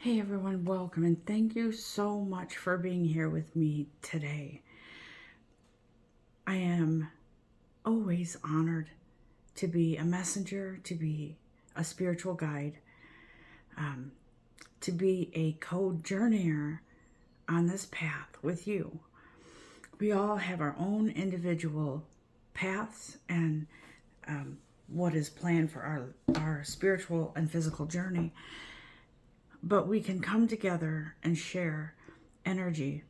Hey everyone, welcome and thank you so much for being here with me today. I am always honored to be a messenger, to be a spiritual guide, to be a co-journeyer on this path with you. We all have our own individual paths and what is planned for our spiritual and physical journey. But we can come together and share energy,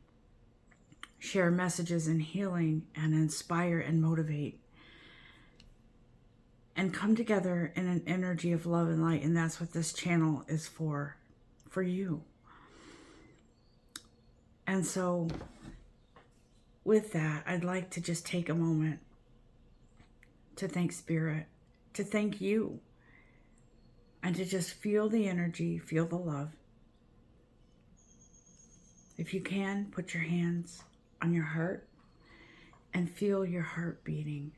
share messages and healing, and inspire and motivate, and come together in an energy of love and light. And that's what this channel is for you. And so with that, I'd like to just take a moment to thank Spirit, to thank you, and to just feel the energy, feel the love. If you can, put your hands on your heart and feel your heart beating.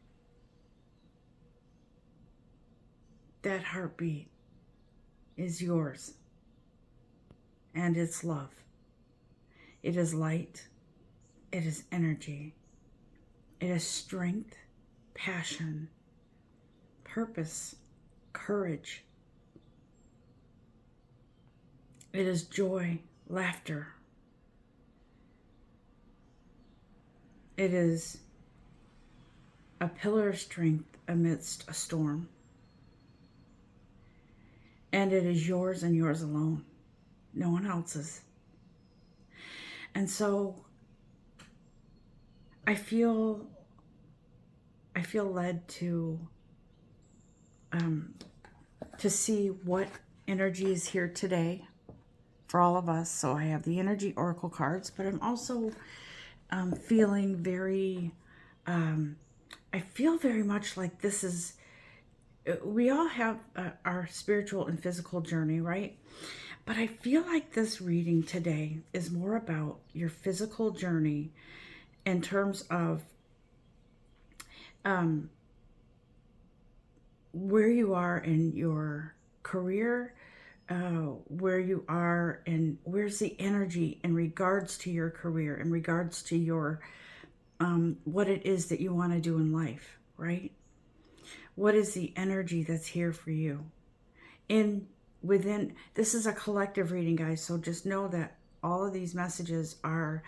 That heartbeat is yours, and it's love. It is light. It is energy. It is strength, passion, purpose, courage. It is joy, laughter. It is a pillar of strength amidst a storm. And it is yours and yours alone, no one else's. And so I feel led to see what energy is here today for all of us. So I have the energy oracle cards, but I'm also feeling very, I feel very much like this is, we all have our spiritual and physical journey, right? But I feel like this reading today is more about your physical journey in terms of where you are in your career, where you are and where's the energy in regards to your career, in regards to your what it is that you want to do in life, right? What is the energy that's here for you? Within this is a collective reading, guys, so just know that all of these messages are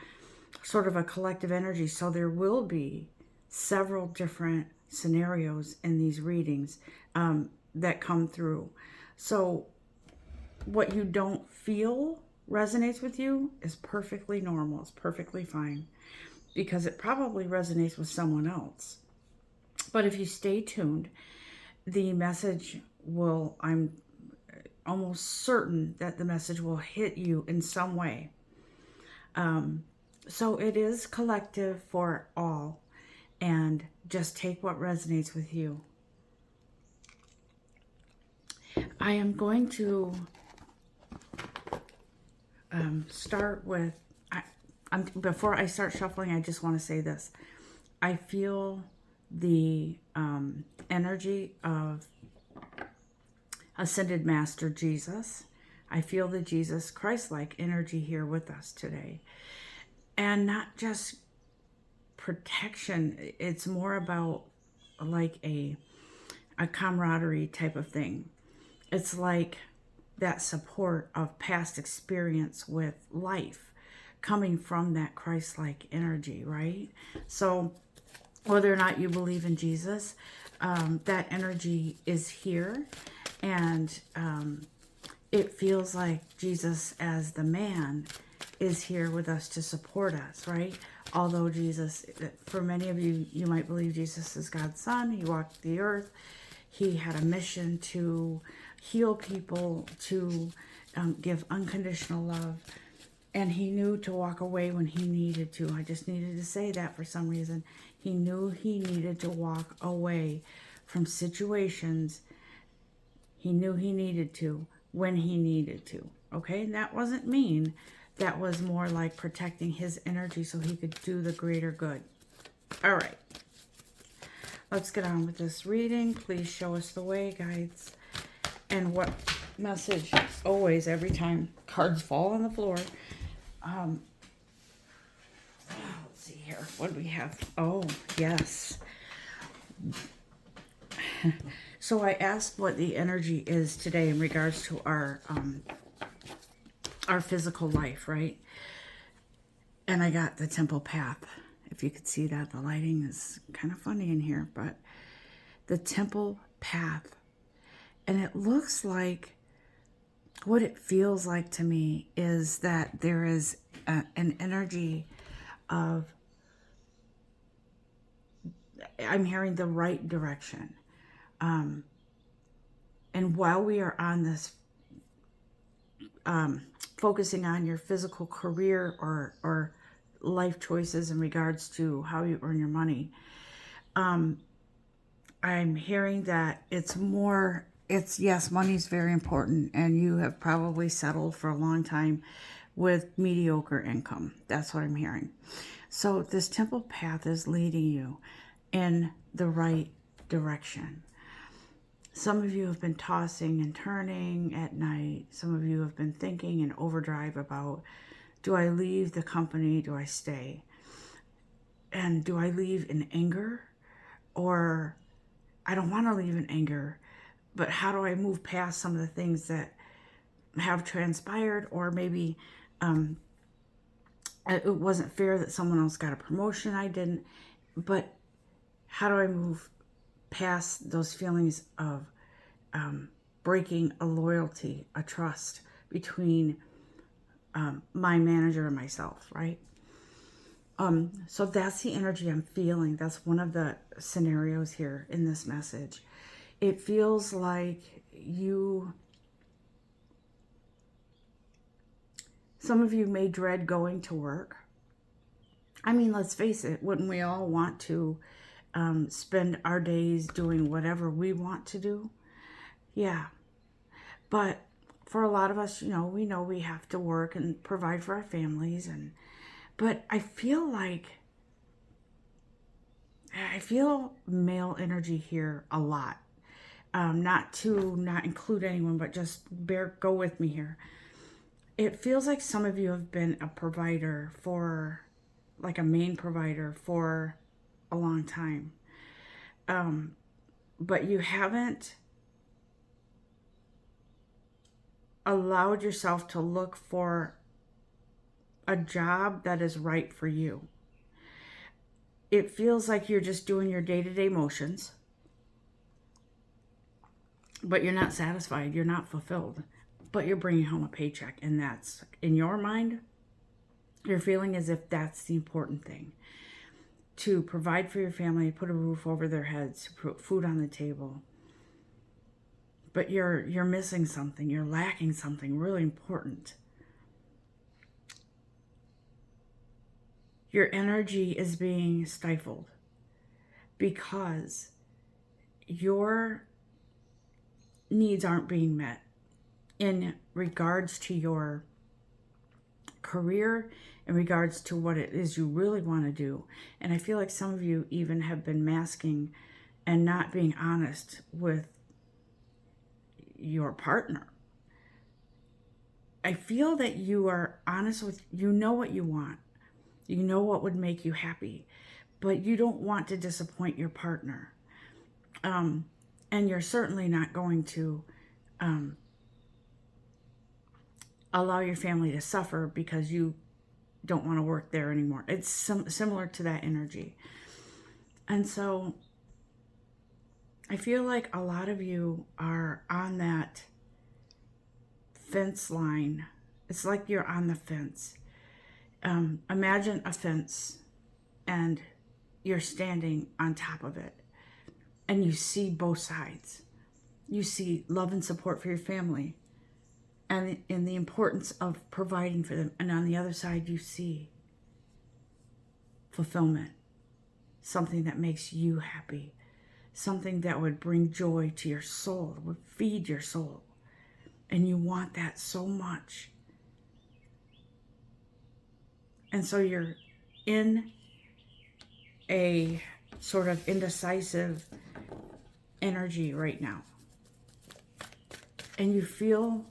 sort of a collective energy. So there will be several different scenarios in these readings that come through. So what you don't feel resonates with you is perfectly normal. It's perfectly fine because it probably resonates with someone else. But if you stay tuned, the message will, I'm almost certain that the message will hit you in some way. So it is collective for all, and just take what resonates with you. I am going to start with, before I start shuffling, I just want to say this. I feel the energy of Ascended Master Jesus. I feel the Jesus Christ-like energy here with us today. And not just protection, it's more about like a camaraderie type of thing. It's like that support of past experience with life coming from that Christ-like energy, right? So whether or not you believe in Jesus, that energy is here, and it feels like Jesus as the man is here with us to support us, right? Although Jesus, for many of you, you might believe Jesus is God's son. He walked the earth. He had a mission to heal people, to give unconditional love. And he knew to walk away when he needed to. I just needed to say that for some reason. He knew he needed to walk away from situations. He knew he needed to when he needed to. Okay? And that wasn't mean. That was more like protecting his energy so he could do the greater good. All right. Let's get on with this reading. Please show us the way, guides. And what message always, every time cards fall on the floor. Let's see here. What do we have? Oh, yes. So I asked what the energy is today in regards to our physical life, right? And I got the temple path. If you could see that, the lighting is kind of funny in here, but the temple path. And it looks like, what it feels like to me is that there is an energy of, I'm hearing the right direction. And while we are on this, focusing on your physical career or life choices in regards to how you earn your money, I'm hearing that yes, money's very important, and you have probably settled for a long time with mediocre income. That's what I'm hearing. So this temple path is leading you in the right direction. Some of you have been tossing and turning at night. Some of you have been thinking in overdrive about, do I leave the company? Do I stay? And do I leave in anger? Or I don't want to leave in anger, but how do I move past some of the things that have transpired? Or maybe it wasn't fair that someone else got a promotion, I didn't. But how do I move past those feelings of breaking a loyalty, a trust between my manager and myself, right? So that's the energy I'm feeling. That's one of the scenarios here in this message. It feels like some of you may dread going to work. I mean, let's face it, wouldn't we all want to spend our days doing whatever we want to do? Yeah. But for a lot of us, we know we have to work and provide for our families. But I feel male energy here a lot. Not to not include anyone, but just go with me here. It feels like some of you have been a provider like a main provider for a long time. But you haven't allowed yourself to look for a job that is right for you. It feels like you're just doing your day-to-day motions, but you're not satisfied. You're not fulfilled, but you're bringing home a paycheck. And that's, in your mind, you're feeling as if that's the important thing. To provide for your family, put a roof over their heads, put food on the table. But you're missing something. You're lacking something really important. Your energy is being stifled because your needs aren't being met in regards to your career, in regards to what it is you really want to do. And I feel like some of you even have been masking and not being honest with your partner. I feel that you are honest with, you know what you want. You know what would make you happy, but you don't want to disappoint your partner. And you're certainly not going to allow your family to suffer because you don't want to work there anymore. It's similar to that energy. And so I feel like a lot of you are on that fence line. It's like you're on the fence. Imagine a fence and you're standing on top of it and you see both sides. You see love and support for your family and the importance of providing for them. And on the other side, you see fulfillment, something that makes you happy, something that would bring joy to your soul, would feed your soul. And you want that so much. And so you're in a sort of indecisive energy right now. and you feel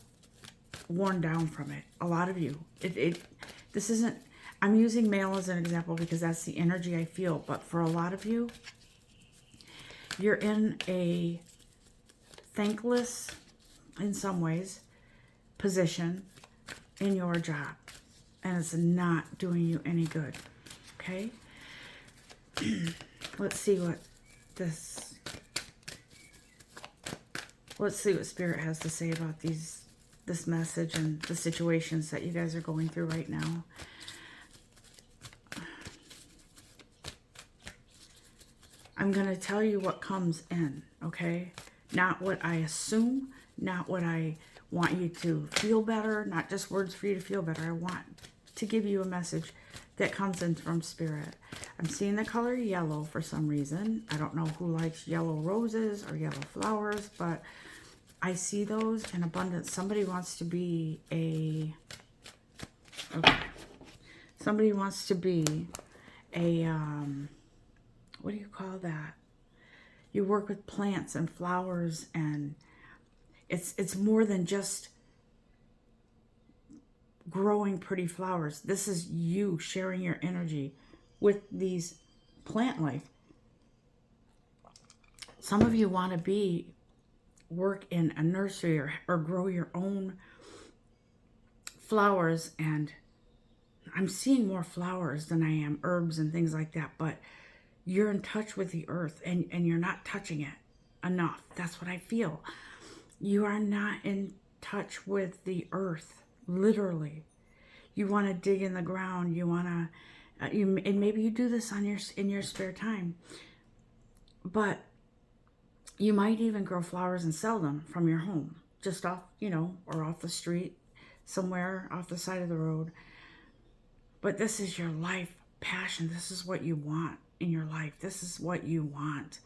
worn down from it. A lot of you. This isn't, I'm using male as an example because that's the energy I feel. But for a lot of you, you're in a thankless, in some ways, position in your job. And it's not doing you any good. Okay? Let's see what Spirit has to say about this message and the situations that you guys are going through right now. I'm going to tell you what comes in, okay? Not what I assume, not what I want you to feel better, not just words for you to feel better. I want to give you a message that comes in from Spirit. I'm seeing the color yellow for some reason. I don't know who likes yellow roses or yellow flowers, but I see those in abundance. Somebody wants to be somebody wants to be a, what do you call that? You work with plants and flowers, and it's more than just growing pretty flowers. This is you sharing your energy with these plant life. Some of you want to work in a nursery or grow your own flowers, and I'm seeing more flowers than I am herbs and things like that, but you're in touch with the earth and you're not touching it enough. That's what I feel. You are not in touch with the earth, literally. You want to dig in the ground. You want to, and maybe you do this in your spare time, but you might even grow flowers and sell them from your home, just off, or off the street, somewhere off the side of the road. But this is your life passion. This is what you want in your life. This is what you want.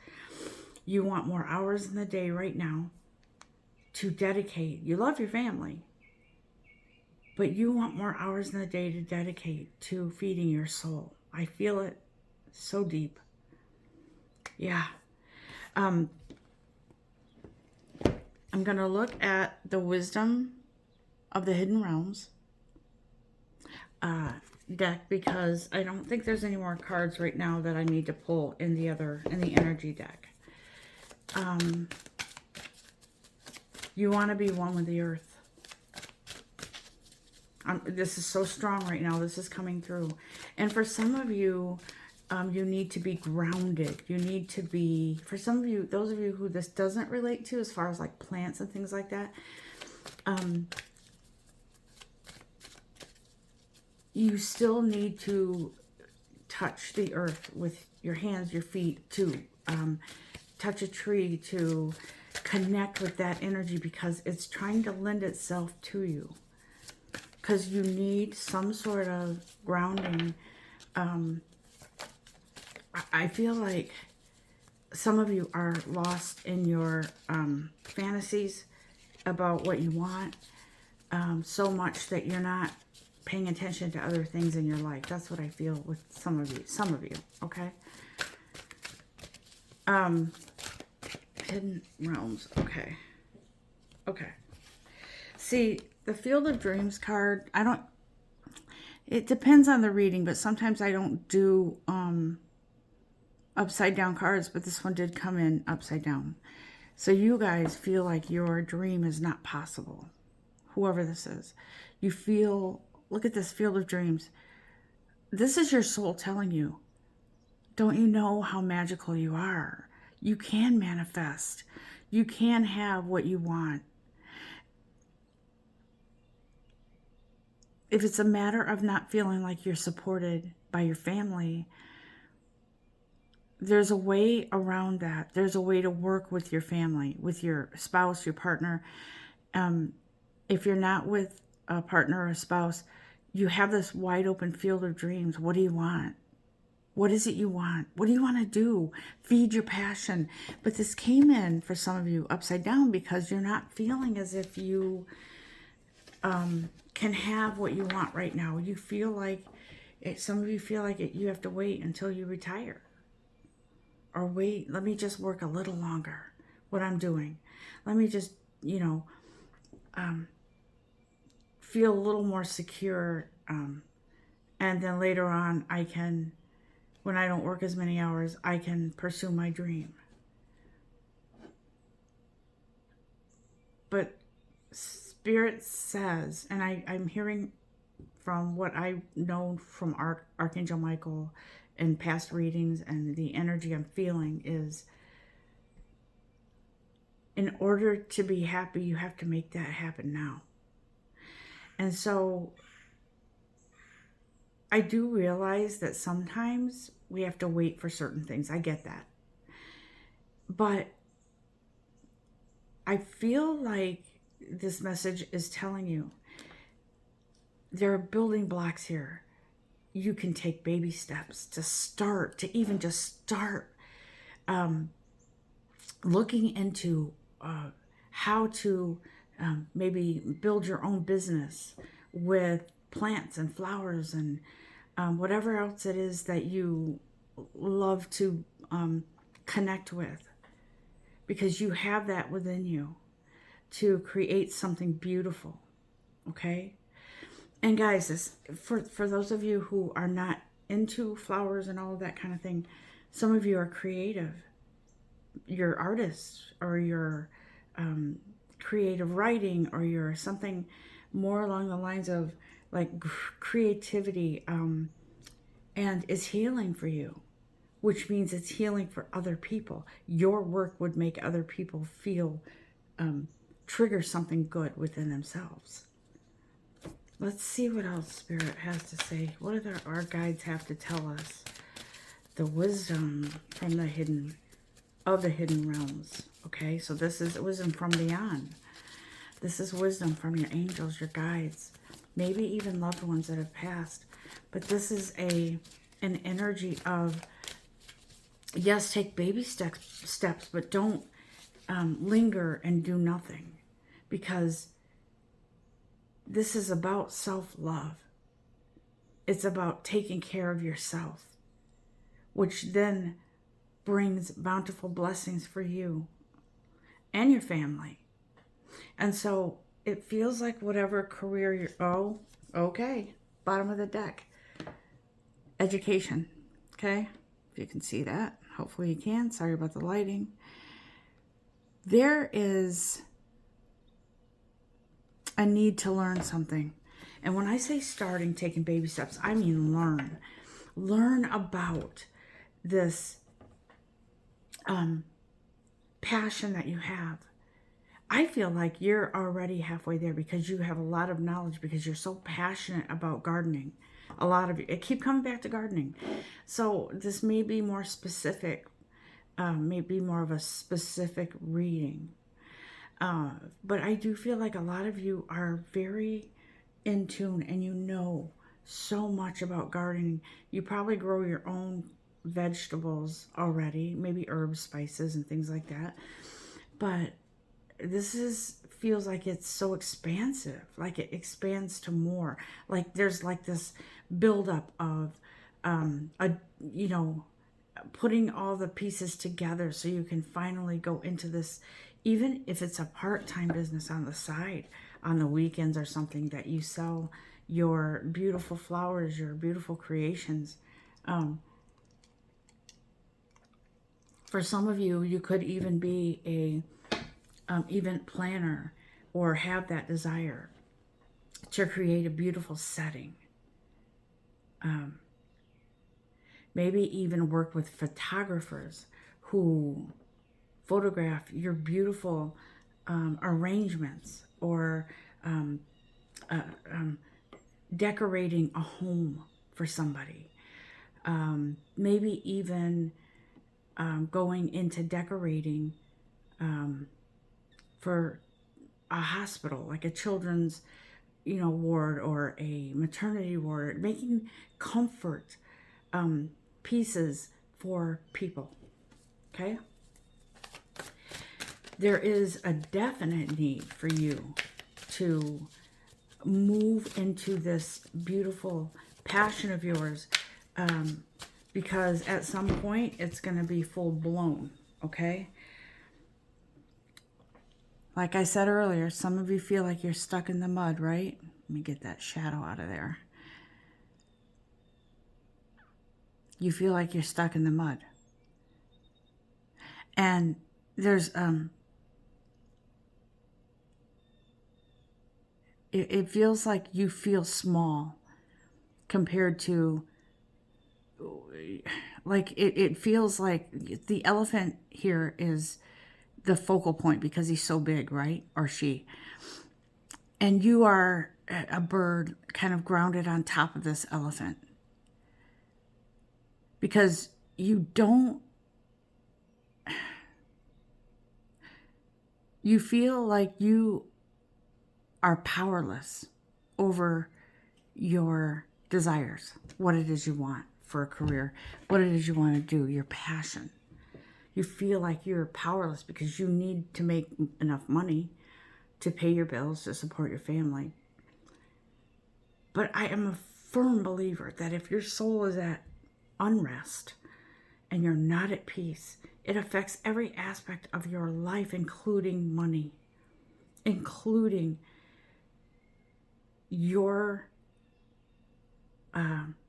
You want more hours in the day right now to dedicate. You love your family, but you want more hours in the day to dedicate to feeding your soul. I feel it so deep. Yeah. I'm going to look at the wisdom of the hidden realms deck, because I don't think there's any more cards right now that I need to pull in the energy deck. You want to be one with the earth. This is so strong right now. This is coming through. And for some of you, you need to be grounded. You need to be, for some of you, those of you who this doesn't relate to as far as like plants and things like that, you still need to touch the earth with your hands, your feet, to touch a tree, to connect with that energy, because it's trying to lend itself to you. Because you need some sort of grounding. I feel like some of you are lost in your fantasies about what you want so much that you're not paying attention to other things in your life. That's what I feel with some of you, okay? Hidden realms, okay. See, the Field of Dreams card, it depends on the reading, but sometimes I don't do upside down cards, but this one did come in upside down. So you guys feel like your dream is not possible. Whoever this is. You feel, look at this Field of Dreams. This is your soul telling you, don't you know how magical you are? You can manifest. You can have what you want. If it's a matter of not feeling like you're supported by your family, there's a way around that. There's a way to work with your family, with your spouse, your partner. If you're not with a partner or a spouse, you have this wide open field of dreams. What do you want? What is it you want? What do you want to do? Feed your passion. But this came in for some of you upside down because you're not feeling as if you can have what you want right now. You feel like, some of you feel like you have to wait until you retire. Or wait, let me just work a little longer, what I'm doing. Let me just, feel a little more secure. And then later on, I can, when I don't work as many hours, I can pursue my dream. But Spirit says, and I'm hearing from what I know from Archangel Michael and past readings, and the energy I'm feeling is, in order to be happy, you have to make that happen now. And so I do realize that sometimes we have to wait for certain things. I get that. But I feel like this message is telling you there are building blocks here. You can take baby steps to start, to even just start looking into how to maybe build your own business with plants and flowers and whatever else it is that you love to connect with, because you have that within you to create something beautiful. Okay? And guys, this, for those of you who are not into flowers and all of that kind of thing, some of you are creative. You're artists, or you're creative writing, or you're something more along the lines of like creativity, and it's healing for you, which means it's healing for other people. Your work would make other people feel, trigger something good within themselves. Let's see what else Spirit has to say. What do our guides have to tell us? The wisdom from the hidden realms. Okay, so this is wisdom from beyond. This is wisdom from your angels, your guides, maybe even loved ones that have passed. But this is an energy of, yes, take baby steps, but don't linger and do nothing, because this is about self-love. It's about taking care of yourself, which then brings bountiful blessings for you and your family. And so it feels like whatever career you're, okay, bottom of the deck. Education, okay? If you can see that. Hopefully you can. Sorry about the lighting. There is a need to learn something. And when I say starting, taking baby steps, I mean learn. Learn about this passion that you have. I feel like you're already halfway there, because you have a lot of knowledge, because you're so passionate about gardening. A lot of you, I keep coming back to gardening. So this may be more specific, maybe more of a specific reading. But I do feel like a lot of you are very in tune, and you know so much about gardening. You probably grow your own vegetables already, maybe herbs, spices, and things like that. But this feels like it's so expansive, like it expands to more. Like there's like this buildup of, putting all the pieces together so you can finally go into this, even if it's a part-time business on the side, on the weekends or something, that you sell your beautiful flowers, your beautiful creations. For some of you, you could even be a event planner, or have that desire to create a beautiful setting. Maybe even work with photographers who photograph your beautiful arrangements, or decorating a home for somebody. Maybe even going into decorating for a hospital, like a children's, ward, or a maternity ward, making comfort pieces for people. Okay? There is a definite need for you to move into this beautiful passion of yours, because at some point it's going to be full blown. Okay? Like I said earlier, some of you feel like you're stuck in the mud, right? Let me get that shadow out of there. You feel like you're stuck in the mud. And there's it feels like you feel small compared to, like it feels like the elephant here is the focal point because he's so big, right? Or she. And you are a bird kind of grounded on top of this elephant. Because you feel like you are powerless over your desires, what it is you want for a career, what it is you want to do, your passion. You feel like you're powerless because you need to make enough money to pay your bills, to support your family. But I am a firm believer that if your soul is at unrest and you're not at peace, it affects every aspect of your life, including money, including your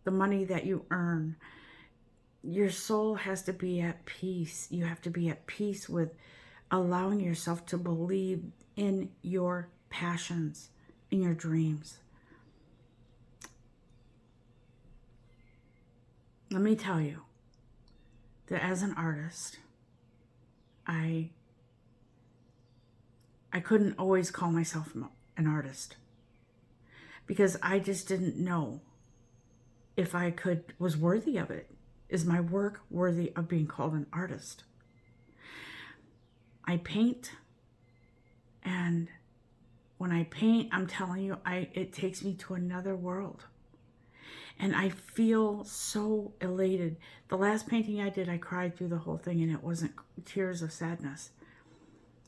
the money that you earn. Your soul has to be at peace. You have to be at peace with allowing yourself to believe in your passions, in your dreams. Let me tell you that as an artist, I couldn't always call myself an artist because I just didn't know if I was worthy of it. Is my work worthy of being called an artist? I paint, and when I paint, I'm telling you, it takes me to another world. And I feel so elated. The last painting I did, I cried through the whole thing, and it wasn't tears of sadness.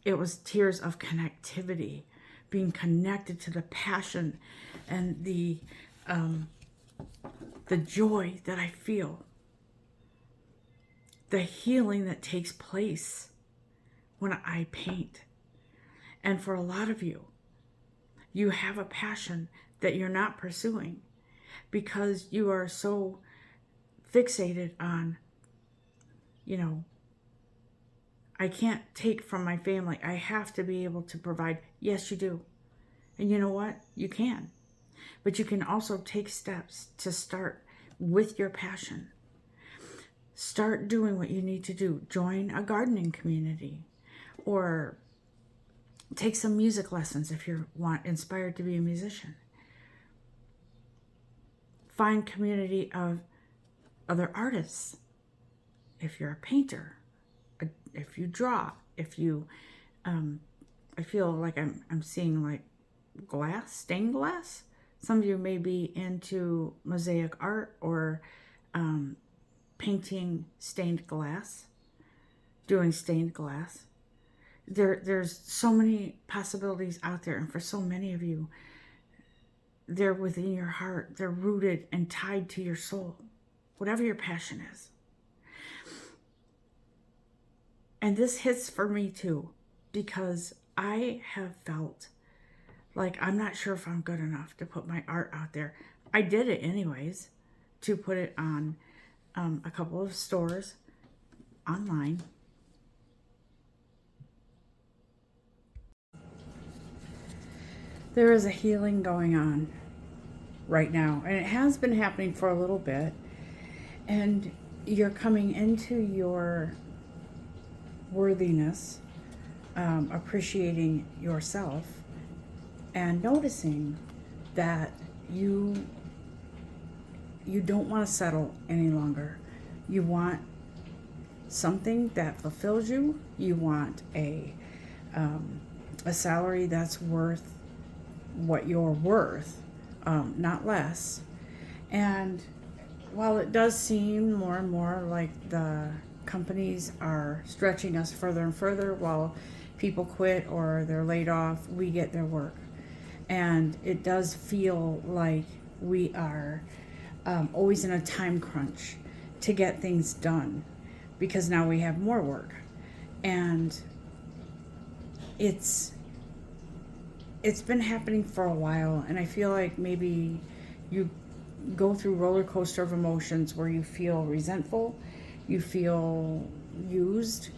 It was tears of connectivity, being connected to the passion and the joy that I feel, the healing that takes place when I paint. And for a lot of you, you have a passion that you're not pursuing because you are so fixated on, I can't take from my family. I have to be able to provide. Yes, you do. And you know what? You can. But you can also take steps to start with your passion. Start doing what you need to do. Join a gardening community, or take some music lessons if you're inspired to be a musician. Find community of other artists. If you're a painter, if you draw, if you, I feel like I'm seeing like glass, stained glass. Some of you may be into mosaic art or painting stained glass, doing stained glass. There's so many possibilities out there, and for so many of you, they're within your heart. They're rooted and tied to your soul, whatever your passion is. And this hits for me too, because I have felt like I'm not sure if I'm good enough to put my art out there. I did it anyways, to put it on a couple of stores online. There is a healing going on right now, and it has been happening for a little bit, and you're coming into your worthiness, appreciating yourself, and noticing that you don't want to settle any longer. You want something that fulfills you. You want a salary that's worth what you're worth, not less. And while it does seem more and more like the companies are stretching us further and further, while people quit or they're laid off, we get their work. And it does feel like we are always in a time crunch to get things done, because now we have more work. And it's it's been happening for a while, and I feel like maybe you go through roller coaster of emotions where you feel resentful, you feel used,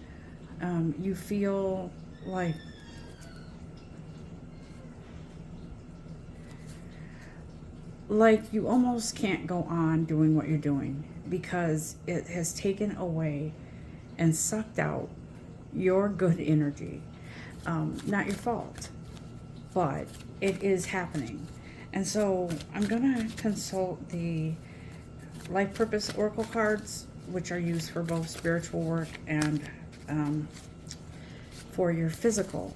you feel like you almost can't go on doing what you're doing because it has taken away and sucked out your good energy. Not your fault, but it is happening. And so I'm going to consult the Life Purpose Oracle cards, which are used for both spiritual work and for your physical,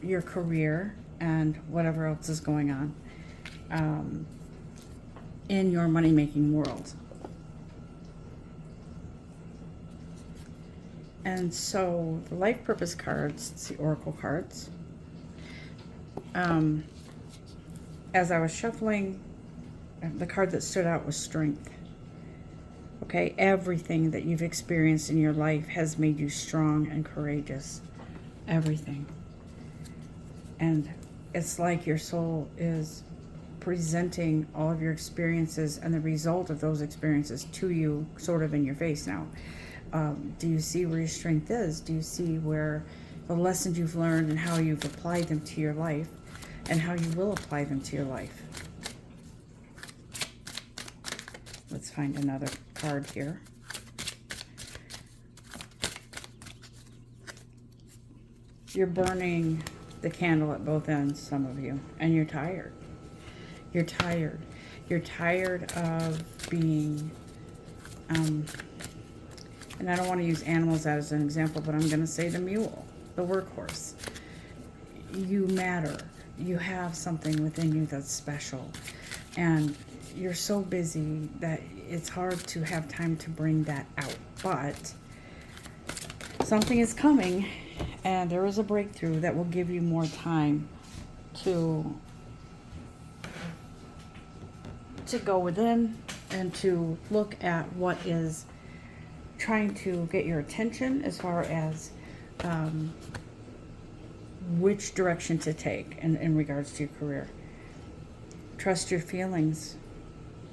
your career, and whatever else is going on in your money-making world. And so the Life Purpose cards, it's the Oracle cards. As I was shuffling, the card that stood out was Strength. Okay, everything that you've experienced in your life has made you strong and courageous. Everything. And it's like your soul is presenting all of your experiences and the result of those experiences to you sort of in your face now. Do you see where your strength is? Do you see where the lessons you've learned and how you've applied them to your life and how you will apply them to your life? Let's find another card here. You're burning the candle at both ends, some of you, and you're tired. You're tired. You're tired of being, and I don't want to use animals as an example, but I'm going to say the mule, the workhorse. You matter. You have something within you that's special. And you're so busy that it's hard to have time to bring that out. But something is coming, and there is a breakthrough that will give you more time to go within and to look at what is trying to get your attention as far as which direction to take in regards to your career. Trust your feelings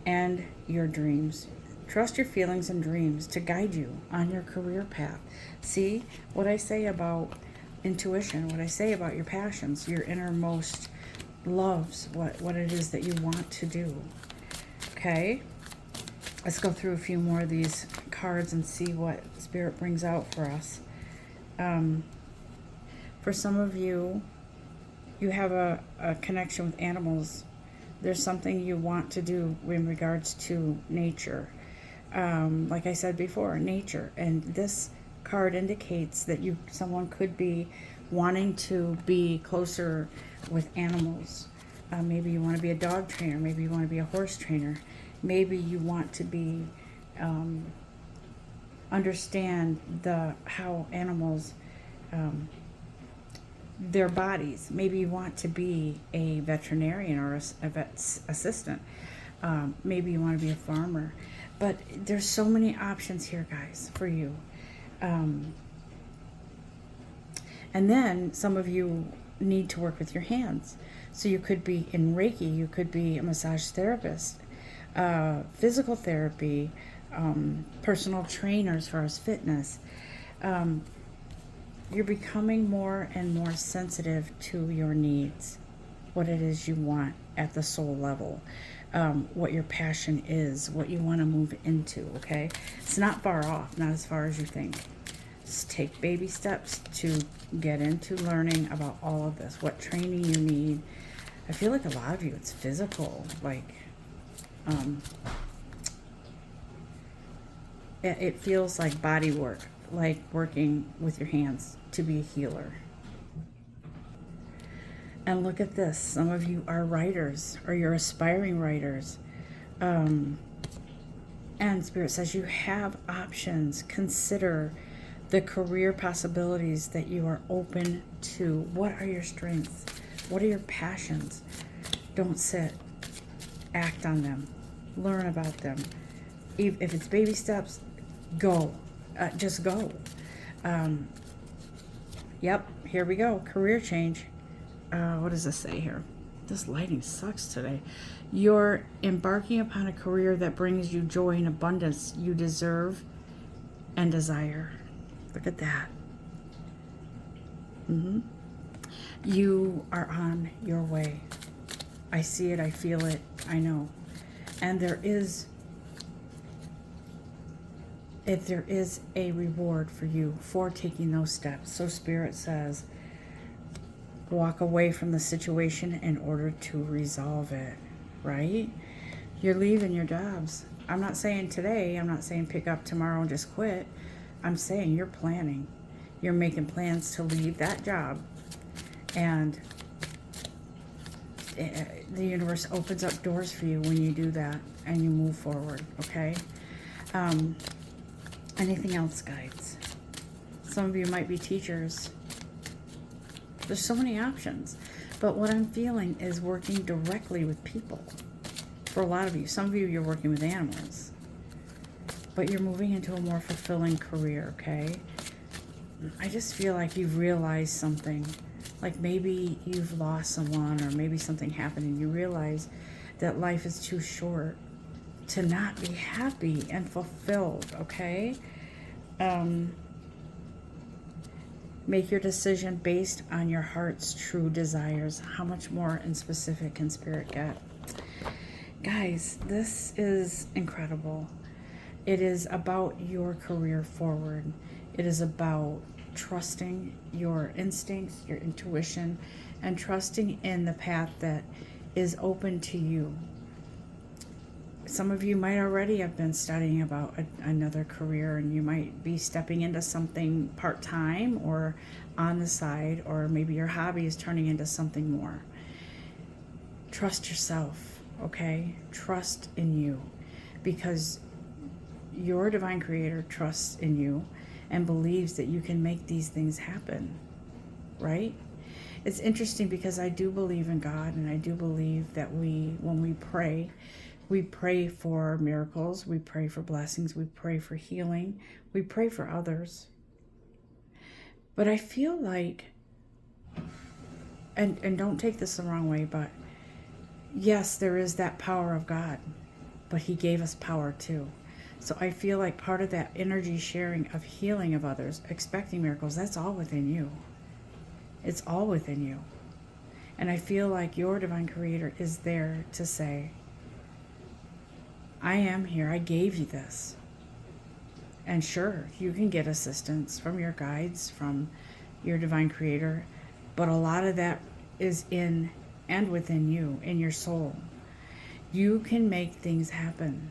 and your dreams. Trust your feelings and dreams to guide you on your career path. See what I say about intuition, what I say about your passions, your innermost loves, what it is that you want to do. Okay, let's go through a few more of these cards and see what Spirit brings out for us. For some of you, you have a connection with animals. There's something you want to do in regards to nature. Like I said before, nature. And this card indicates that someone could be wanting to be closer with animals. Maybe you want to be a dog trainer. Maybe you want to be a horse trainer. Maybe you want to be understand how animals their bodies. Maybe you want to be a veterinarian or a vet's assistant. Maybe you want to be a farmer. But there's so many options here, guys, for you. And then some of you need to work with your hands. So you could be in Reiki, you could be a massage therapist, physical therapy, personal trainer as far as fitness. You're becoming more and more sensitive to your needs, what it is you want at the soul level, what your passion is, what you want to move into, okay? It's not far off, not as far as you think. Just take baby steps to get into learning about all of this, what training you need. I feel like a lot of you, it's physical, like, it feels like body work, like working with your hands to be a healer. And look at this. Some of you are writers, or you're aspiring writers. And Spirit says you have options. Consider the career possibilities that you are open to. What are your strengths? What are your passions? Don't sit. Act on them. Learn about them. If it's baby steps, go. Just go. Yep, here we go. Career change. what does this say here? This lighting sucks today. You're embarking upon a career that brings you joy and abundance you deserve and desire. Look at that. You are on your way. I see it, I feel it, I know. And there is a reward for you for taking those steps. So Spirit says, walk away from the situation in order to resolve it, right? You're leaving your jobs. I'm not saying today, I'm not saying pick up tomorrow and just quit. I'm saying you're planning. You're making plans to leave that job, and the universe opens up doors for you when you do that and you move forward, okay? Anything else, guides? Some of you might be teachers. There's so many options. But what I'm feeling is working directly with people. For a lot of you, some of you, you're working with animals. But you're moving into a more fulfilling career, okay? I just feel like you've realized something. Like maybe you've lost someone, or maybe something happened and you realize that life is too short to not be happy and fulfilled, okay? Make your decision based on your heart's true desires. How much more in specific can Spirit get? Guys, this is incredible. It is about your career forward. It is about trusting your instincts, your intuition, and trusting in the path that is open to you. Some of you might already have been studying about another career, and you might be stepping into something part-time or on the side, or maybe your hobby is turning into something more. Trust yourself, okay? Trust in you, because your divine creator trusts in you and believes that you can make these things happen, right? It's interesting because I do believe in God, and I do believe that when we pray for miracles, we pray for blessings, we pray for healing, we pray for others. But I feel like, and don't take this the wrong way, but yes, there is that power of God, but He gave us power too. So I feel like part of that energy sharing of healing of others, expecting miracles, that's all within you. It's all within you. And I feel like your divine creator is there to say, I am here. I gave you this. And sure, you can get assistance from your guides, from your divine creator, but a lot of that is in and within you, in your soul. You can make things happen.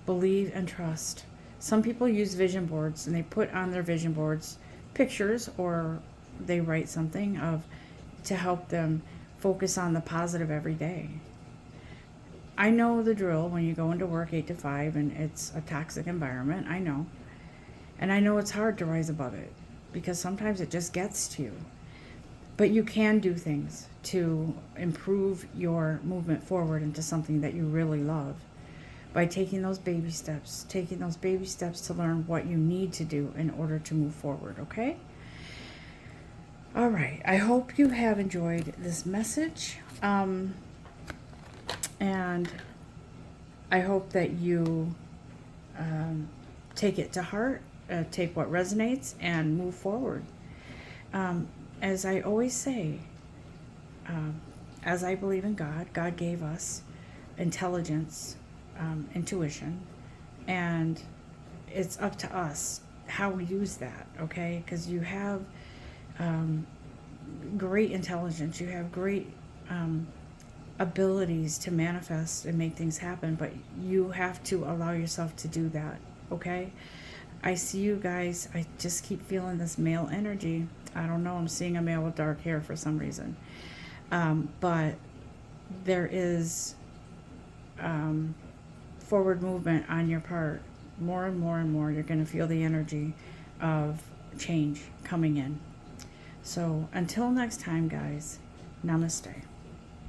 Believe and trust. Some people use vision boards, and they put on their vision boards pictures, or they write something to help them focus on the positive every day. I know the drill when you go into work 8 to 5 and it's a toxic environment. I know. And I know it's hard to rise above it because sometimes it just gets to you. But you can do things to improve your movement forward into something that you really love by taking those baby steps to learn what you need to do in order to move forward, okay? All right. I hope you have enjoyed this message. And I hope that you take it to heart, take what resonates, and move forward. As I always say, as I believe in God, God gave us intelligence, intuition, and it's up to us how we use that, okay? Because you have great intelligence, you have great abilities to manifest and make things happen, but you have to allow yourself to do that, okay? I see you guys. I just keep feeling this male energy. I don't know, I'm seeing a male with dark hair for some reason. But there is forward movement on your part. More and more and more, you're going to feel the energy of change coming in. So until next time, guys, namaste.